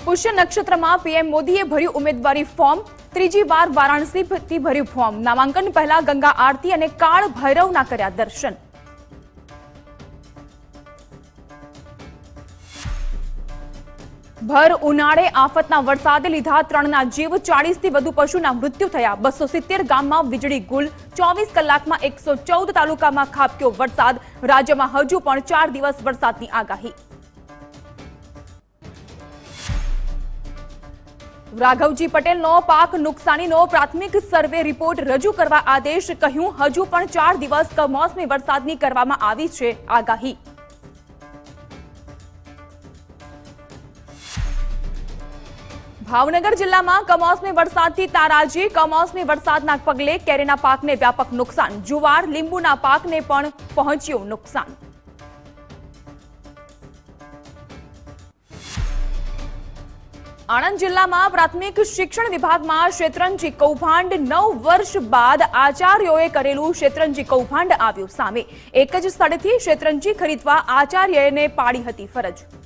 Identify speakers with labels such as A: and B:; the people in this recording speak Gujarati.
A: પુષ્ય નક્ષત્રમાં પીએમ મોદીએ ભર્યું ઉમેદવારી ફોર્મ। ત્રીજી વાર વારાણસીથી ભર્યું ફોર્મ। નામાંકન પહેલા ગંગા આરતી અને કાળ ભૈરવના કર્યા દર્શન। ભર ઉનાળે આફતના વરસાદે લીધા 3ના જીવ। 40થી વધુ પશુના મૃત્યુ થયા। 270 ગામમાં વીજળી ગુલ। 24 કલાકમાં 114 તાલુકામાં ખાબક્યો વરસાદ। રાજ્યમાં હજુ પણ 4 દિવસ વરસાદની આગાહી। રાઘવજી પટેલનો પાક નુકસાનીનો પ્રાથમિક સર્વે રિપોર્ટ રજૂ કરવા આદેશ। કહ્યું હજુ પણ 4 દિવસ કમોસમી વરસાદની કરવામાં આવી છે આગાહી। ભાવનગર જિલ્લામાં કમોસમી વરસાદથી તારાજી। કમોસમી વરસાદના પગલે કેરીના પાકને વ્યાપક નુકસાન। જુવાર લીંબુના પાકને પણ પહોંચ્યું નુકસાન। આણંદ જિલ્લામાં પ્રાથમિક શિક્ષણ વિભાગમાં શેતરંજી કૌભાંડ। 9 વર્ષ બાદ આચાર્યોએ કરેલું શેતરંજી કૌભાંડ આવ્યું સામે। એક જ સ્થળેથી શેતરંજી ખરીદવા આચાર્યને પાડી હતી ફરજ।